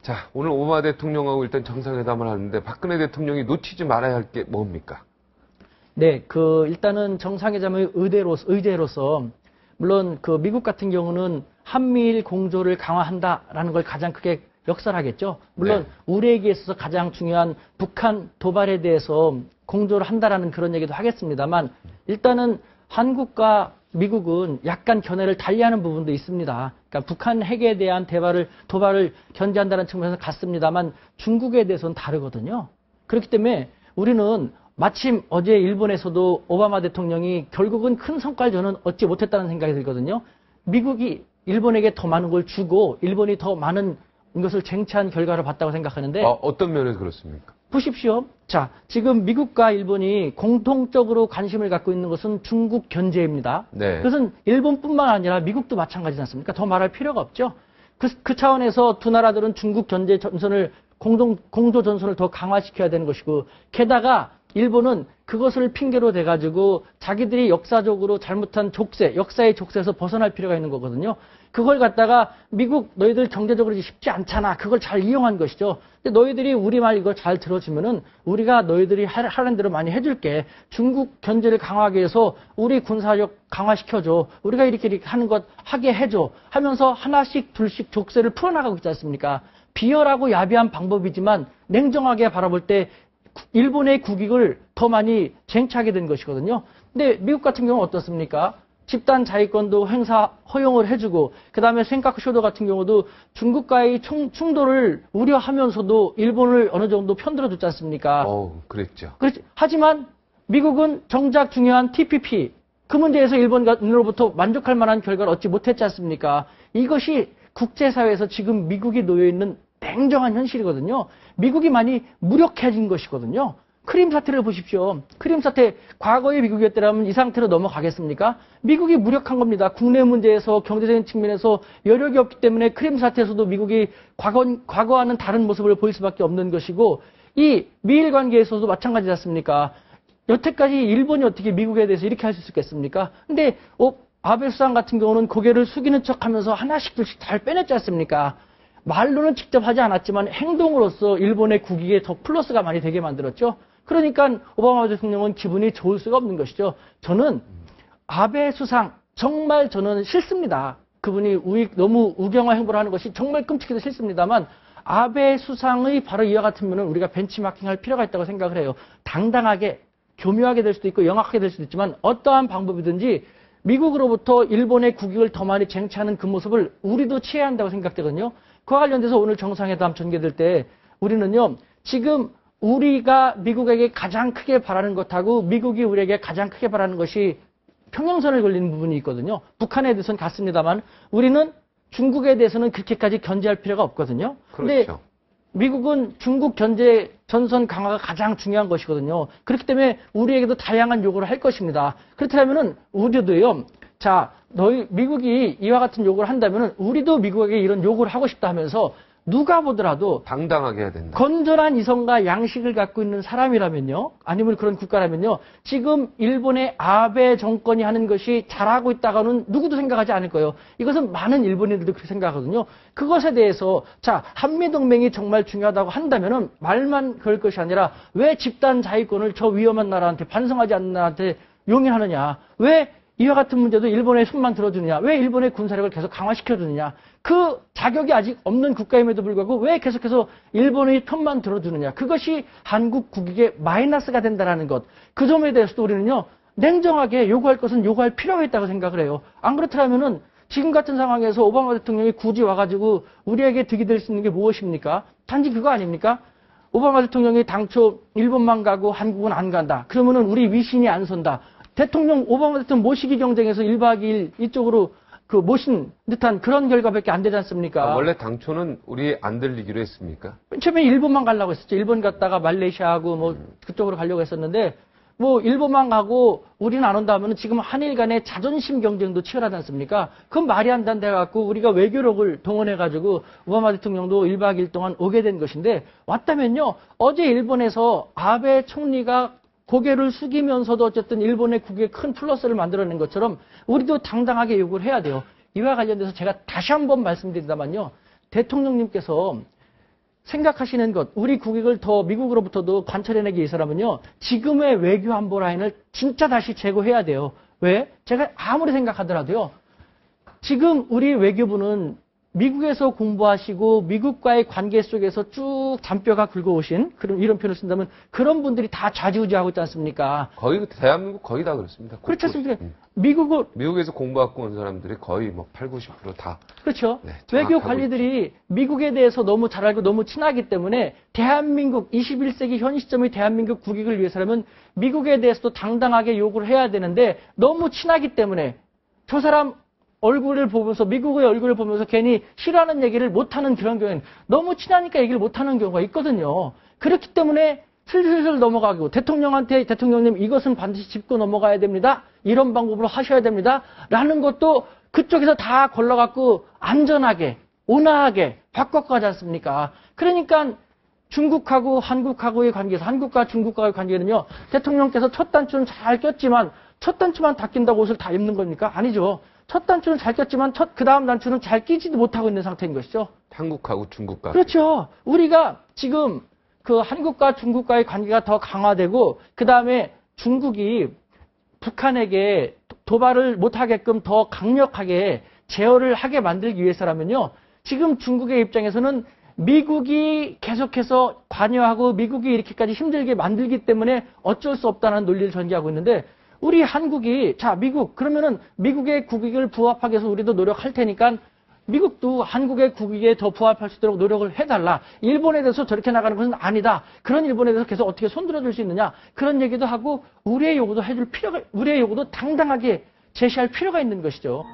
자, 오늘 오바마 대통령하고 일단 정상회담을 하는데 박근혜 대통령이 놓치지 말아야 할 게 뭡니까? 네, 일단은 정상회담의 의제로서, 물론 미국 같은 경우는 한미일 공조를 강화한다라는 걸 가장 크게 역설하겠죠. 물론 네. 우리에게 있어서 가장 중요한 북한 도발에 대해서 공조를 한다라는 그런 얘기도 하겠습니다만, 일단은 한국과 미국은 약간 견해를 달리하는 부분도 있습니다. 그러니까 북한 핵에 대한 도발을 견제한다는 측면에서 같습니다만 중국에 대해서는 다르거든요. 그렇기 때문에 우리는 마침 어제 일본에서도 오바마 대통령이 결국은 큰 성과를 저는 얻지 못했다는 생각이 들거든요. 미국이 일본에게 더 많은 걸 주고 일본이 더 많은 것을 쟁취한 결과를 봤다고 생각하는데 어떤 면에서 그렇습니까? 보십시오. 자, 지금 미국과 일본이 공통적으로 관심을 갖고 있는 것은 중국 견제입니다. 네. 그것은 일본뿐만 아니라 미국도 마찬가지지 않습니까? 더 말할 필요가 없죠. 그 차원에서 두 나라들은 중국 견제 전선을 공조 전선을 더 강화시켜야 되는 것이고, 게다가 일본은 그것을 핑계로 대가지고 자기들이 역사적으로 잘못한 역사의 족쇄에서 벗어날 필요가 있는 거거든요. 그걸 갖다가 미국 너희들 경제적으로 쉽지 않잖아. 그걸 잘 이용한 것이죠. 근데 너희들이 우리 말 이거 잘 들어주면은 우리가 너희들이 하라는 대로 많이 해줄게. 중국 견제를 강화하기 위해서 우리 군사력 강화시켜줘. 우리가 이렇게 하는 것 하게 해줘. 하면서 하나씩 둘씩 족쇄를 풀어나가고 있지 않습니까? 비열하고 야비한 방법이지만 냉정하게 바라볼 때 일본의 국익을 더 많이 쟁취하게 된 것이거든요. 근데 미국 같은 경우는 어떻습니까? 집단 자위권도 허용을 해주고, 그 다음에 센카쿠쇼도 같은 경우도 중국과의 충돌을 우려하면서도 일본을 어느 정도 편들어줬지 않습니까? 그랬죠. 하지만 미국은 정작 중요한 TPP, 그 문제에서 일본으로부터 만족할 만한 결과를 얻지 못했지 않습니까? 이것이 국제사회에서 지금 미국이 놓여있는 냉정한 현실이거든요. 미국이 많이 무력해진 것이거든요. 크림 사태를 보십시오. 크림 사태, 과거의 미국이었더라면 이 상태로 넘어가겠습니까? 미국이 무력한 겁니다. 국내 문제에서 경제적인 측면에서 여력이 없기 때문에 크림 사태에서도 미국이 과거와는 다른 모습을 보일 수밖에 없는 것이고, 이 미일 관계에서도 마찬가지지 않습니까? 여태까지 일본이 어떻게 미국에 대해서 이렇게 할 수 있겠습니까? 근데 아베 수상 같은 경우는 고개를 숙이는 척하면서 하나씩 둘씩 잘 빼냈지 않습니까? 말로는 직접 하지 않았지만 행동으로서 일본의 국익에 더 플러스가 많이 되게 만들었죠. 그러니까 오바마 대통령은 기분이 좋을 수가 없는 것이죠. 저는 아베 수상 정말 저는 싫습니다. 그분이 너무 우경화 행보를 하는 것이 정말 끔찍해서 싫습니다만, 아베 수상의 바로 이와 같은 면은 우리가 벤치마킹할 필요가 있다고 생각을 해요. 당당하게 교묘하게 될 수도 있고 영악하게 될 수도 있지만 어떠한 방법이든지 미국으로부터 일본의 국익을 더 많이 쟁취하는 그 모습을 우리도 취해야 한다고 생각되거든요. 그와 관련돼서 오늘 정상회담 전개될 때 우리는요, 지금 우리가 미국에게 가장 크게 바라는 것하고 미국이 우리에게 가장 크게 바라는 것이 평행선을 걸리는 부분이 있거든요. 북한에 대해서는 같습니다만 우리는 중국에 대해서는 그렇게까지 견제할 필요가 없거든요. 그런데 그렇죠. 미국은 중국 견제 전선 강화가 가장 중요한 것이거든요. 그렇기 때문에 우리에게도 다양한 요구를 할 것입니다. 그렇다면은 우리도요, 자, 미국이 이와 같은 요구를 한다면은 우리도 미국에게 이런 요구를 하고 싶다 하면서 누가 보더라도 당당하게 해야 된다. 건전한 이성과 양식을 갖고 있는 사람이라면요, 아니면 그런 국가라면요, 지금 일본의 아베 정권이 하는 것이 잘하고 있다고는 누구도 생각하지 않을 거예요. 이것은 많은 일본인들도 그렇게 생각하거든요. 그것에 대해서 자, 한미동맹이 정말 중요하다고 한다면은 말만 그럴 것이 아니라 왜 집단 자위권을 저 위험한 나라한테, 반성하지 않는 나라한테 용인하느냐, 왜 이와 같은 문제도 일본의 손만 들어주느냐, 왜 일본의 군사력을 계속 강화시켜주느냐, 그 자격이 아직 없는 국가임에도 불구하고 왜 계속해서 일본의 편만 들어주느냐, 그것이 한국 국익에 마이너스가 된다는 것, 그 점에 대해서도 우리는요, 냉정하게 요구할 것은 요구할 필요가 있다고 생각을 해요. 안 그렇다면은 지금 같은 상황에서 오바마 대통령이 굳이 와가지고 우리에게 득이 될 수 있는 게 무엇입니까? 단지 그거 아닙니까? 오바마 대통령이 당초 일본만 가고 한국은 안 간다. 그러면은 우리 위신이 안 선다. 오바마 대통령 모시기 경쟁에서 1박 2일 이쪽으로 모신 듯한 그런 결과밖에 안 되지 않습니까? 원래 당초는 우리 안 들리기로 했습니까? 처음에 일본만 가려고 했었죠. 일본 갔다가 말레이시아하고 그쪽으로 가려고 했었는데, 일본만 가고 우리는 안 온다 하면 지금 한일 간의 자존심 경쟁도 치열하지 않습니까? 그건 말이 안 된다 해갖고 우리가 외교력을 동원해가지고 오바마 대통령도 1박 2일 동안 오게 된 것인데, 왔다면요, 어제 일본에서 아베 총리가 고개를 숙이면서도 어쨌든 일본의 국익에 큰 플러스를 만들어낸 것처럼 우리도 당당하게 요구를 해야 돼요. 이와 관련돼서 제가 다시 한번 말씀드린다면요, 대통령님께서 생각하시는 것, 우리 국익을 더 미국으로부터도 관철해내기 위해서라면요, 지금의 외교 안보 라인을 진짜 다시 재고해야 돼요. 왜? 제가 아무리 생각하더라도요, 지금 우리 외교부는 미국에서 공부하시고 미국과의 관계 속에서 쭉 잔뼈가 굵어오신 그런 이런 표현을 쓴다면 그런 분들이 다 좌지우지하고 있지 않습니까? 거의 대한민국 거의 다 그렇습니다. 그렇지 않습니까? 음. 미국을 미국에서 공부하고 온 사람들이 거의 뭐 8, 90% 그렇죠. 네, 외교 장악하고 관리들이 미국에 대해서 너무 잘 알고 너무 친하기 때문에 대한민국 21세기 현 시점의 대한민국 국익을 위해서라면 미국에 대해서도 당당하게 요구를 해야 되는데 너무 친하기 때문에 저 사람 얼굴을 보면서 미국의 얼굴을 보면서 괜히 싫어하는 얘기를 못하는 그런 경우는 너무 친하니까 얘기를 못하는 경우가 있거든요. 그렇기 때문에 슬슬 넘어가고 대통령한테 대통령님 이것은 반드시 짚고 넘어가야 됩니다. 이런 방법으로 하셔야 됩니다. 라는 것도 그쪽에서 다 걸러갖고 안전하게 온화하게 바꿔가지 않습니까? 그러니까 중국하고 한국하고의 관계에서 한국과 중국과의 관계는요. 대통령께서 첫 단추는 잘 꼈지만 첫 단추만 다 낀다고 옷을 다 입는 겁니까? 아니죠. 첫 단추는 잘 꼈지만 그 다음 단추는 잘 끼지도 못하고 있는 상태인 것이죠. 한국하고 중국과 그렇죠. 우리가 지금 그 한국과 중국과의 관계가 더 강화되고 그 다음에 중국이 북한에게 도발을 못하게끔 더 강력하게 제어를 하게 만들기 위해서라면요. 지금 중국의 입장에서는 미국이 계속해서 관여하고 미국이 이렇게까지 힘들게 만들기 때문에 어쩔 수 없다는 논리를 전개하고 있는데 우리 한국이 자 미국 그러면은 미국의 국익을 부합하기 위해서 우리도 노력할 테니까 미국도 한국의 국익에 더 부합할 수 있도록 노력을 해달라. 일본에 대해서 저렇게 나가는 것은 아니다. 그런 일본에 대해서 계속 어떻게 손들어줄 수 있느냐. 그런 얘기도 하고 우리의 요구도 해줄 필요가 우리의 요구도 당당하게 제시할 필요가 있는 것이죠.